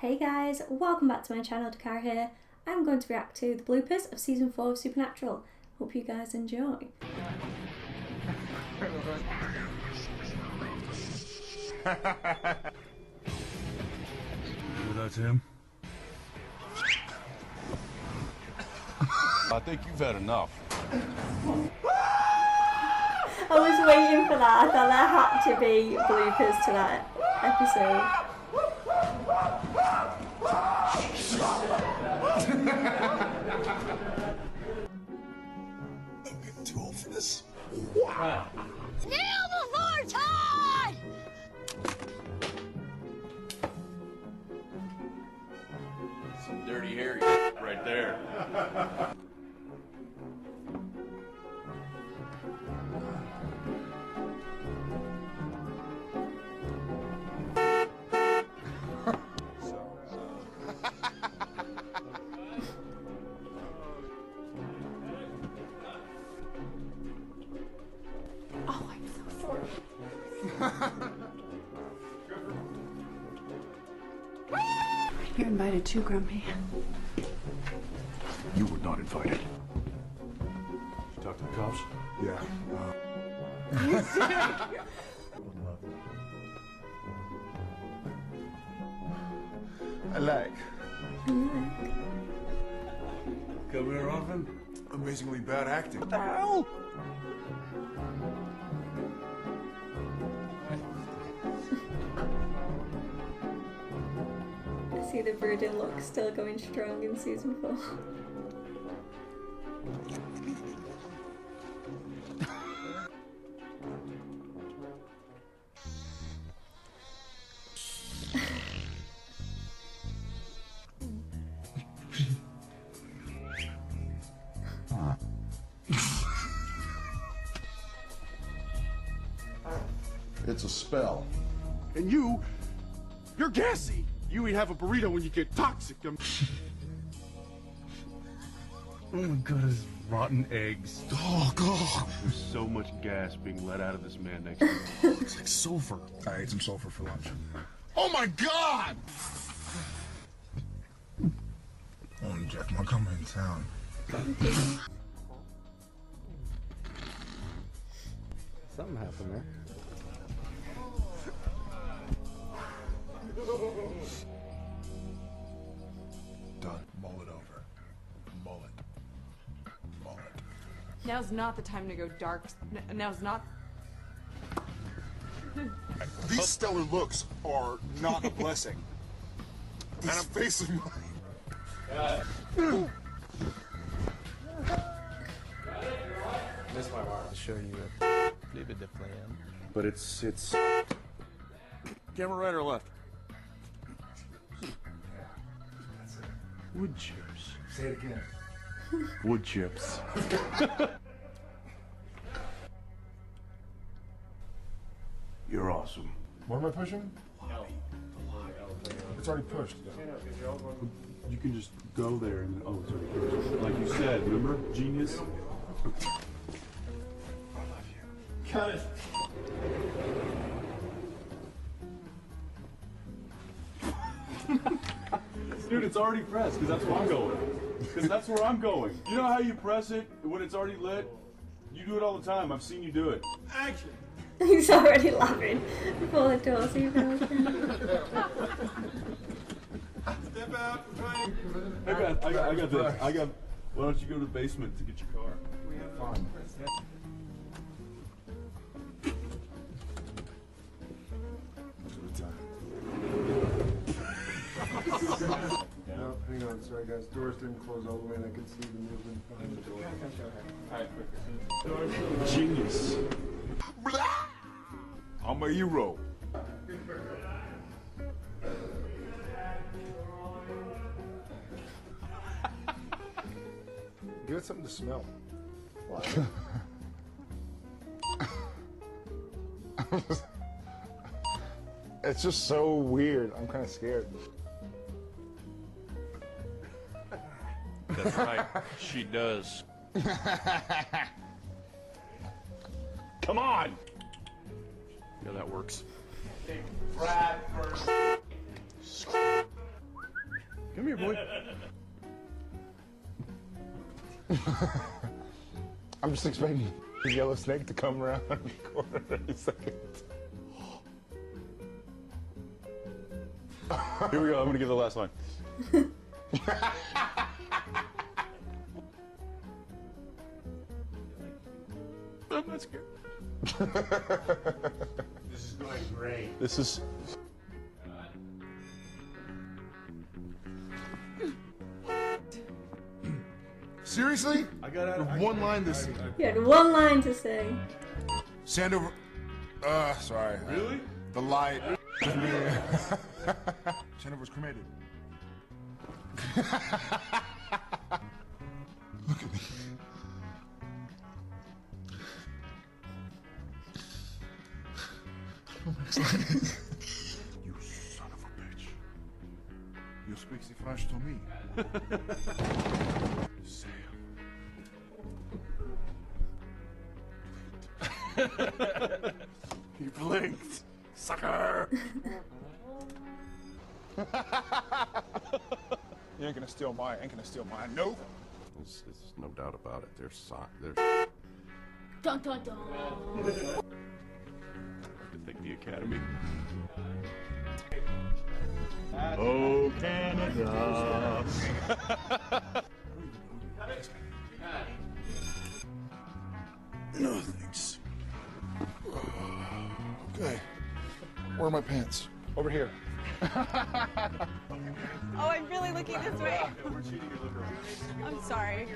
Hey guys, welcome back to my channel. Dakara here. I'm going to react to the bloopers of season 4 of Supernatural. Hope you guys enjoy. That's him. I think you've had enough. I was waiting for that. I thought there had to be bloopers to that episode. I'm getting too old for this. Kneel before Todd! Some dirty hairy right there. Oh, I'm so sorry. You're invited too, Grumpy. You were not invited. Did you talk to the cops? Yeah. I like. Come here often? Amazingly bad acting. What the hell? I see the brooding look still going strong in season 4. It's a spell. And you're gassy. You eat half a burrito when you get toxic. Oh my god, it's rotten eggs. Oh, God. There's so much gas being let out of this man next to me. Looks like sulfur. I ate some sulfur for lunch. Oh, my God! Oh, Jeff Montgomery in town. Something happened there. Done. Mull it over. Mull it. Mull it. Now's not the time to go dark. Now's not. These stellar looks are not a blessing. And I'm facing mine. This might want to show you a little bit of plan. But it's camera right or left? Wood chips. Say it again. Wood chips. You're awesome. What am I pushing? It's already pushed. You can just go there and oh, it's already pushed. Like you said, remember? Genius. Cut it. Dude, it's already pressed, because that's where I'm going. Because that's where I'm going. You know how you press it when it's already lit? You do it all the time. I've seen you do it. Action! He's already laughing before the door's even open. Step out. I got this. Why don't you go to the basement to get your car? Fine. No, hang on, sorry guys. Doors didn't close all the way and I could see the movement behind the door. Genius. I'm a hero. Give it something to smell. It's just so weird. I'm kind of scared. That's right. She does. Come on! Yeah, that works. Come here, boy. I'm just expecting the yellow snake to come around the corner any second. Here we go. I'm gonna give the last line. I'm not scared. This is going great. This is. Seriously? I got out. One line this. You had one line to say. Sandover. Sorry. Really? The light. Sandover's cremated. Look at me. You son of a bitch. You speak the French to me. Sam. He blinked. Sucker! You ain't gonna steal mine. Nope. There's no doubt about it. There's Dun dun dun. I think the Academy. Oh, Canada. No thanks. Okay. Where are my pants? Over here. Oh, I'm really looking this way. I'm sorry.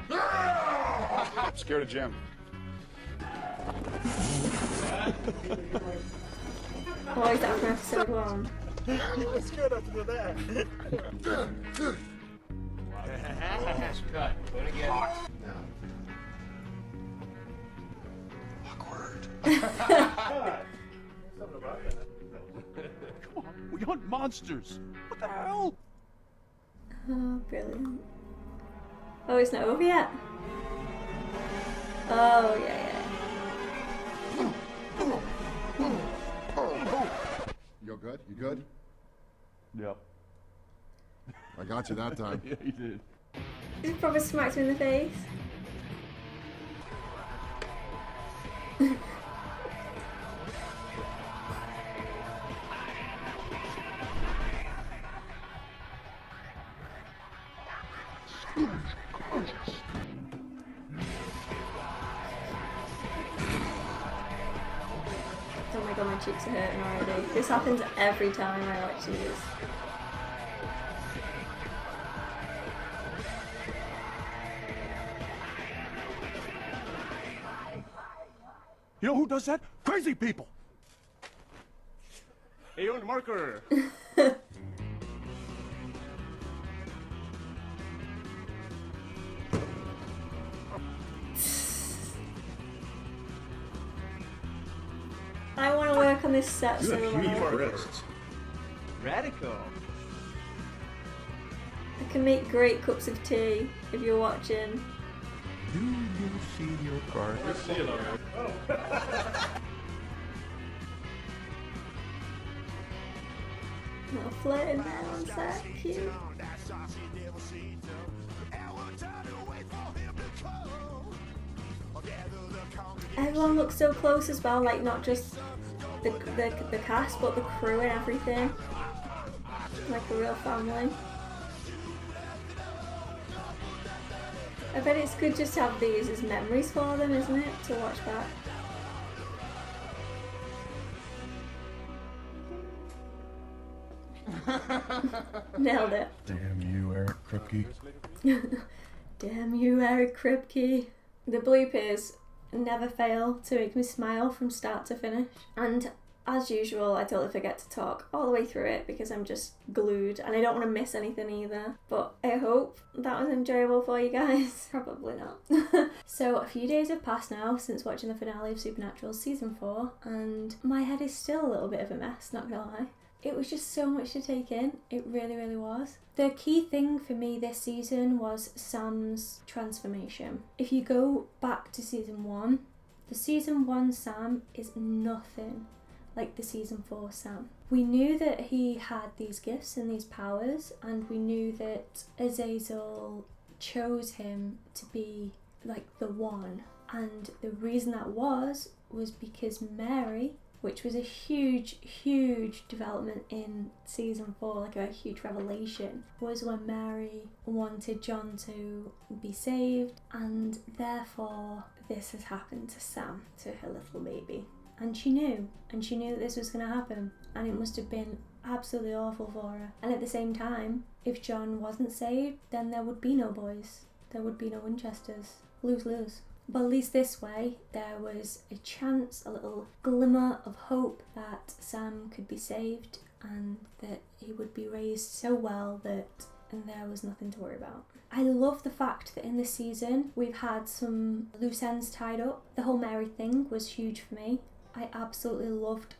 I'm scared of Jim. Oh, is that from episode 1? I'm scared after that. Cut. Do it again. Awkward. Come on, we hunt monsters. What the hell? Oh, brilliant. Oh, it's not over yet? Oh, yeah. You good? You good? Yep. I got you that time. Yeah, you did. He probably smacked him in the face. Oh my god, my cheeks are hurting already. This happens every time I watch these. You know who does that? Crazy people. Hey, on marker. I want to work on this set so bad. Radical. I can make great cups of tea if you're watching. Do you see your card? Little flirting there on set, cute. Everyone looks so close as well, like not just the cast, but the crew and everything. Like a real family. I bet it's good just to have these as memories for them, isn't it? To watch back. Nailed it. Damn you, Eric Kripke. Damn you, Eric Kripke. The bloopers never fail to make me smile from start to finish. And as usual, I totally forget to talk all the way through it because I'm just glued and I don't want to miss anything either. But I hope that was enjoyable for you guys. Probably not. So a few days have passed now since watching the finale of Supernatural season 4 and my head is still a little bit of a mess, not gonna lie. It was just so much to take in. It really, really was. The key thing for me this season was Sam's transformation. If you go back to season 1, the season 1 Sam is nothing like the season 4 Sam. We knew that he had these gifts and these powers, and we knew that Azazel chose him to be like the one. And the reason that was because Mary, which was a huge development in season 4, like a huge revelation, was when Mary wanted John to be saved, and therefore this has happened to Sam, to her little baby. And she knew that this was going to happen, and it must have been absolutely awful for her. And at the same time, if John wasn't saved, then there would be no boys, there would be no Winchesters. Lose. But at least this way, there was a chance, a little glimmer of hope that Sam could be saved and that he would be raised so well that there was nothing to worry about. I love the fact that in this season we've had some loose ends tied up. The whole Mary thing was huge for me. I absolutely loved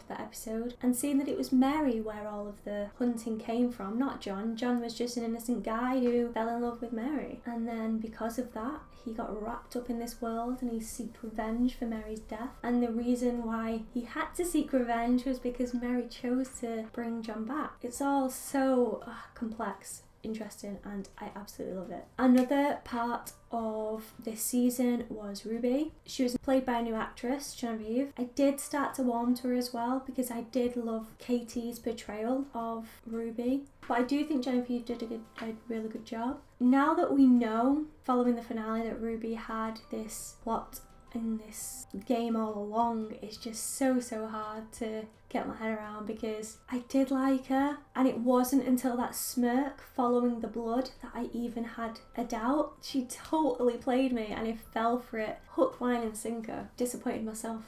that episode. And seeing that it was Mary where all of the hunting came from, not John. John was just an innocent guy who fell in love with Mary. And then because of that, he got wrapped up in this world and he sought revenge for Mary's death. And the reason why he had to seek revenge was because Mary chose to bring John back. It's all so complex, interesting, and I absolutely love it. Another part of this season was Ruby. She was played by a new actress, Genevieve. I did start to warm to her as well because I did love Katie's portrayal of Ruby, but I do think Genevieve did a really good job. Now that we know, following the finale, that Ruby had this plot in this game all along, it's just so hard to get my head around because I did like her, and it wasn't until that smirk following the blood that I even had a doubt. She totally played me and I fell for it hook, line and sinker. Disappointed myself.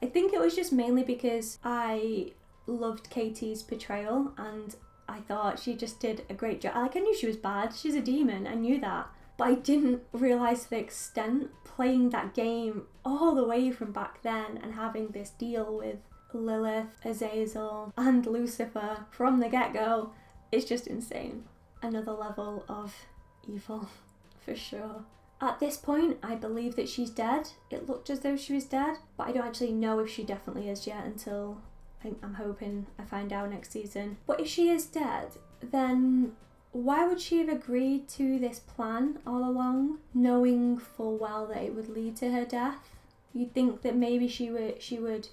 I think it was just mainly because I loved Katie's portrayal and I thought she just did a great job. Like, I knew she was bad, she's a demon, I knew that, but I didn't realise the extent playing that game all the way from back then and having this deal with Lilith, Azazel and Lucifer from the get-go. It's just insane. Another level of evil for sure. At this point, I believe that she's dead. It looked as though she was dead, but I don't actually know if she definitely is yet until I'm hoping I find out next season. But if she is dead, then why would she have agreed to this plan all along, knowing full well that it would lead to her death? You'd think that maybe she would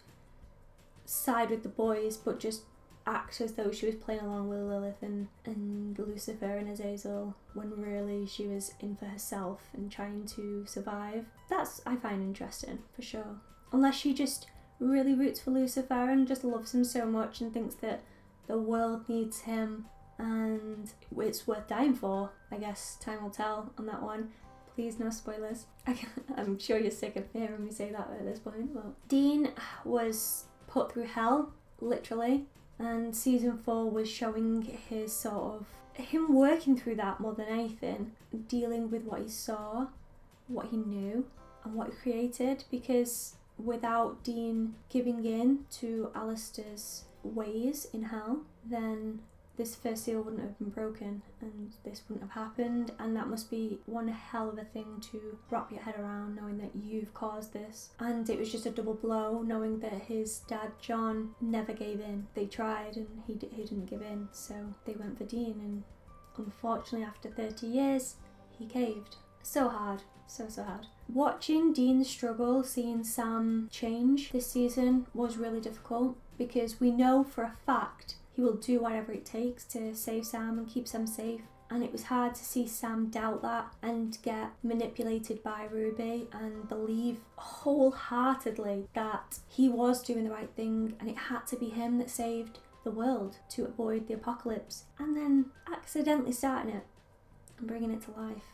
side with the boys, but just act as though she was playing along with Lilith and Lucifer and Azazel, when really she was in for herself and trying to survive. That's, I find, interesting for sure. Unless she just really roots for Lucifer and just loves him so much and thinks that the world needs him and it's worth dying for. I guess time will tell on that one. Please, no spoilers. I'm sure you're sick of hearing me say that at this point. But Dean was put through hell, literally, and season 4 was showing his sort of him working through that more than anything, dealing with what he saw, what he knew, and what he created, because without Dean giving in to Alistair's ways in hell, then this first seal wouldn't have been broken and this wouldn't have happened, and that must be one hell of a thing to wrap your head around, knowing that you've caused this. And it was just a double blow, knowing that his dad John never gave in. They tried and he didn't give in, so they went for Dean, and unfortunately after 30 years he caved. So hard. So hard. Watching Dean struggle, seeing Sam change this season was really difficult, because we know for a fact he will do whatever it takes to save Sam and keep Sam safe. And it was hard to see Sam doubt that and get manipulated by Ruby and believe wholeheartedly that he was doing the right thing and it had to be him that saved the world to avoid the apocalypse, and then accidentally starting it and bringing it to life.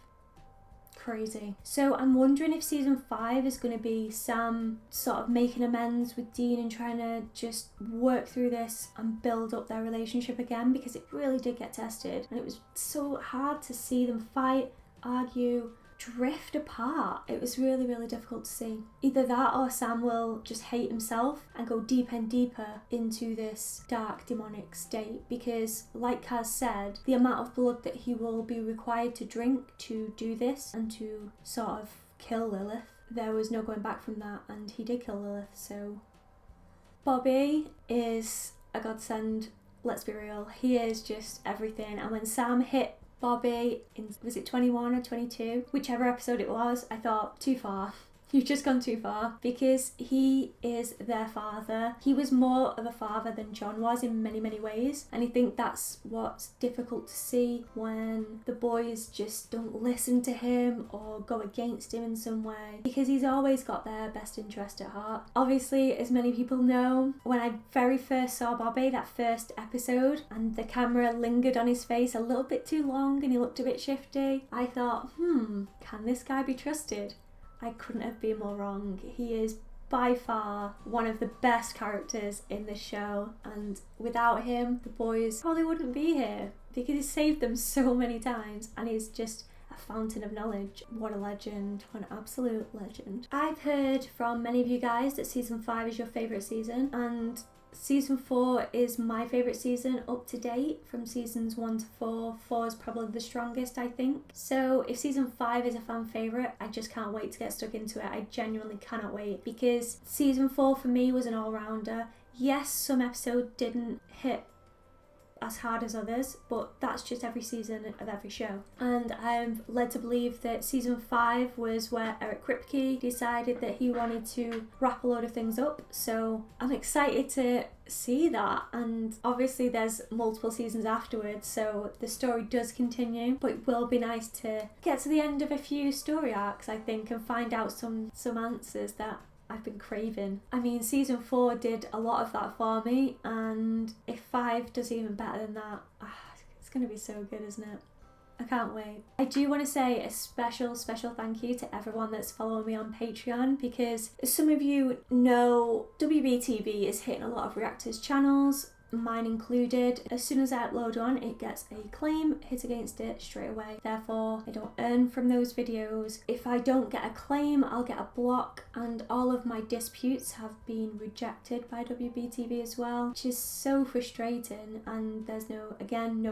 Crazy. So I'm wondering if season 5 is going to be Sam sort of making amends with Dean and trying to just work through this and build up their relationship again, because it really did get tested and it was so hard to see them fight, argue, drift apart. It was really difficult to see. Either that or Sam will just hate himself and go deeper and deeper into this dark demonic state, because like Kaz said, the amount of blood that he will be required to drink to do this and to sort of kill Lilith, there was no going back from that, and he did kill Lilith, so Bobby is a godsend, let's be real. He is just everything. And when Sam hit Bobby in, was it 21 or 22? Whichever episode it was, I thought, too far. You've just gone too far, because he is their father. He was more of a father than John was in many, many ways. And I think that's what's difficult to see when the boys just don't listen to him or go against him in some way, because he's always got their best interest at heart. Obviously, as many people know, when I very first saw Bobby, that first episode, and the camera lingered on his face a little bit too long and he looked a bit shifty, I thought, can this guy be trusted? I couldn't have been more wrong. He is by far one of the best characters in the show, and without him, the boys probably wouldn't be here, because he saved them so many times and he's just a fountain of knowledge. What a legend, what an absolute legend. I've heard from many of you guys that season 5 is your favourite season, and season 4 is my favourite season up to date from seasons 1 to 4. 4 is probably the strongest, I think. So if season 5 is a fan favourite, I just can't wait to get stuck into it. I genuinely cannot wait, because season 4 for me was an all-rounder. Yes, some episodes didn't hit as hard as others, but that's just every season of every show. And I'm led to believe that season 5 was where Eric Kripke decided that he wanted to wrap a load of things up, so I'm excited to see that. And obviously there's multiple seasons afterwards, so the story does continue, but it will be nice to get to the end of a few story arcs, I think, and find out some answers that I've been craving. I mean, season 4 did a lot of that for me, and if 5 does even better than that, it's going to be so good, isn't it? I can't wait. I do want to say a special thank you to everyone that's following me on Patreon, because as some of you know, WBTV is hitting a lot of reactors' channels, mine included. As soon as I upload one, it gets a claim hit against it straight away. Therefore, I don't earn from those videos. If I don't get a claim, I'll get a block, and all of my disputes have been rejected by WBTV as well, which is so frustrating. And there's no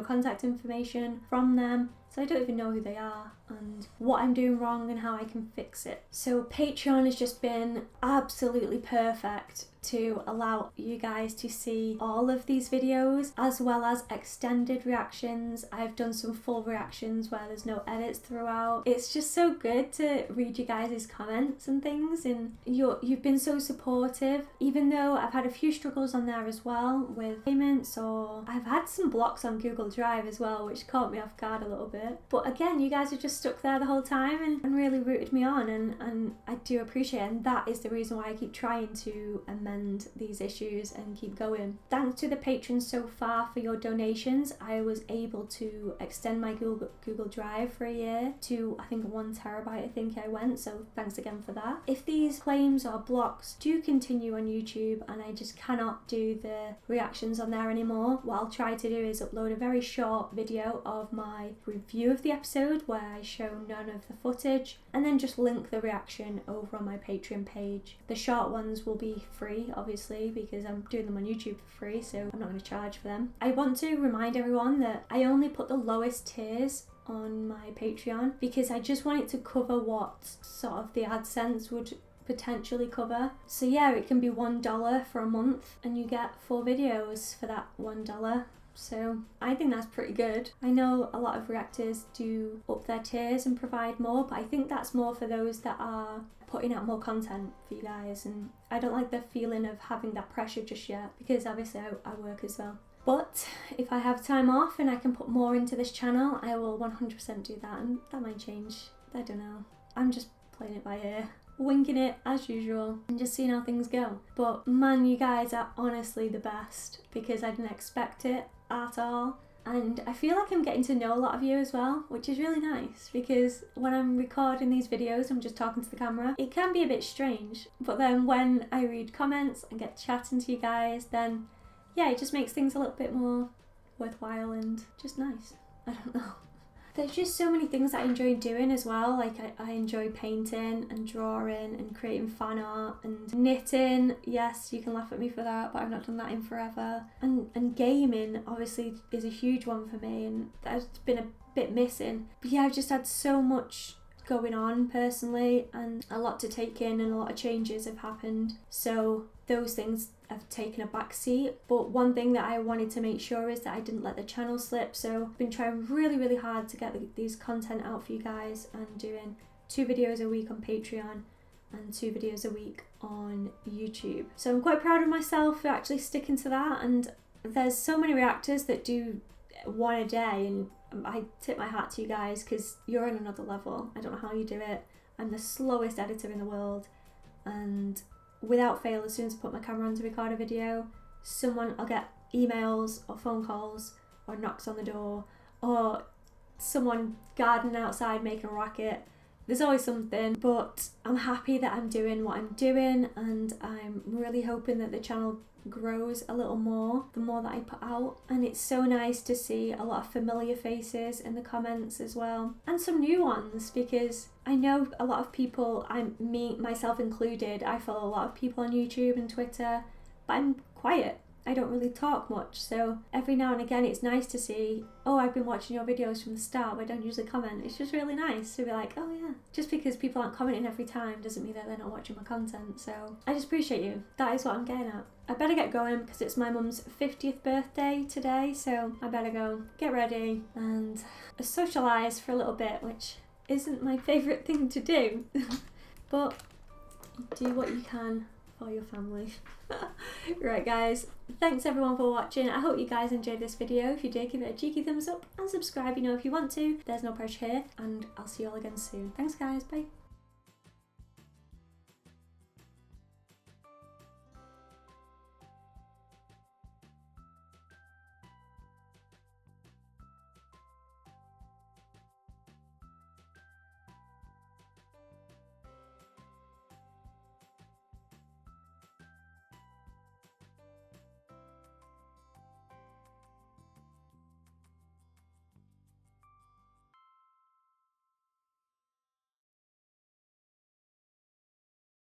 contact information from them, so I don't even know who they are and what I'm doing wrong and how I can fix it. So Patreon has just been absolutely perfect to allow you guys to see all of these videos, as well as extended reactions. I've done some full reactions where there's no edits throughout. It's just so good to read you guys' comments and things, and you've been so supportive, even though I've had a few struggles on there as well with payments, or I've had some blocks on Google Drive as well, which caught me off guard a little bit. But again, you guys have just stuck there the whole time and really rooted me on, and I do appreciate it, and that is the reason why I keep trying to amend these issues and keep going. Thanks to the patrons so far for your donations. I was able to extend my Google Drive for a year to, I think, 1 terabyte, I think I went, so thanks again for that. If these claims or blocks do continue on YouTube and I just cannot do the reactions on there anymore, what I'll try to do is upload a very short video of my review of the episode where I show none of the footage, and then just link the reaction over on my Patreon page. The short ones will be free, obviously, because I'm doing them on YouTube for free, so I'm not going to charge for them. I want to remind everyone that I only put the lowest tiers on my Patreon because I just want it to cover what sort of the AdSense would potentially cover. So yeah, it can be $1 for a month and you get 4 videos for that $1. So I think that's pretty good. I know a lot of reactors do up their tiers and provide more, but I think that's more for those that are putting out more content for you guys, and I don't like the feeling of having that pressure just yet, because obviously I work as well. But if I have time off and I can put more into this channel, I will 100% do that, and that might change. I don't know. I'm just playing it by ear, winging it as usual and just seeing how things go. But man, you guys are honestly the best, because I didn't expect it at all. And I feel like I'm getting to know a lot of you as well, which is really nice, because when I'm recording these videos, I'm just talking to the camera. It can be a bit strange, but then when I read comments and get chatting to you guys, then yeah, it just makes things a little bit more worthwhile and just nice. I don't know. There's just so many things that I enjoy doing as well. Like I enjoy painting and drawing and creating fan art and knitting. Yes, you can laugh at me for that, but I've not done that in forever. And gaming obviously is a huge one for me, and that's been a bit missing. But yeah, I've just had so much going on personally and a lot to take in, and a lot of changes have happened. So those things have taken a back seat. But one thing that I wanted to make sure is that I didn't let the channel slip. So I've been trying really hard to get these content out for you guys, and doing 2 videos a week on Patreon and 2 videos a week on YouTube. So I'm quite proud of myself for actually sticking to that. And there's so many reactors that do 1 a day, and I tip my hat to you guys because you're on another level. I don't know how you do it. I'm the slowest editor in the world, and without fail, as soon as I put my camera on to record a video, I'll get emails or phone calls or knocks on the door or someone gardening outside making a racket. There's always something, but I'm happy that I'm doing what I'm doing, and I'm really hoping that the channel grows a little more the more that I put out. And it's so nice to see a lot of familiar faces in the comments as well, and some new ones, because I know a lot of people, myself included, I follow a lot of people on YouTube and Twitter, but I'm quiet. I don't really talk much, so every now and again it's nice to see, oh, I've been watching your videos from the start, but I don't usually comment. It's just really nice to be like, oh yeah. Just because people aren't commenting every time doesn't mean that they're not watching my content, so I just appreciate you. That is what I'm getting at. I better get going because it's my mum's 50th birthday today, so I better go get ready and socialise for a little bit, which isn't my favourite thing to do. But do what you can for your family. Right guys, thanks everyone for watching. I hope you guys enjoyed this video. If you did, give it a cheeky thumbs up and subscribe, if you want to. There's no pressure here, and I'll see you all again soon. Thanks guys, bye.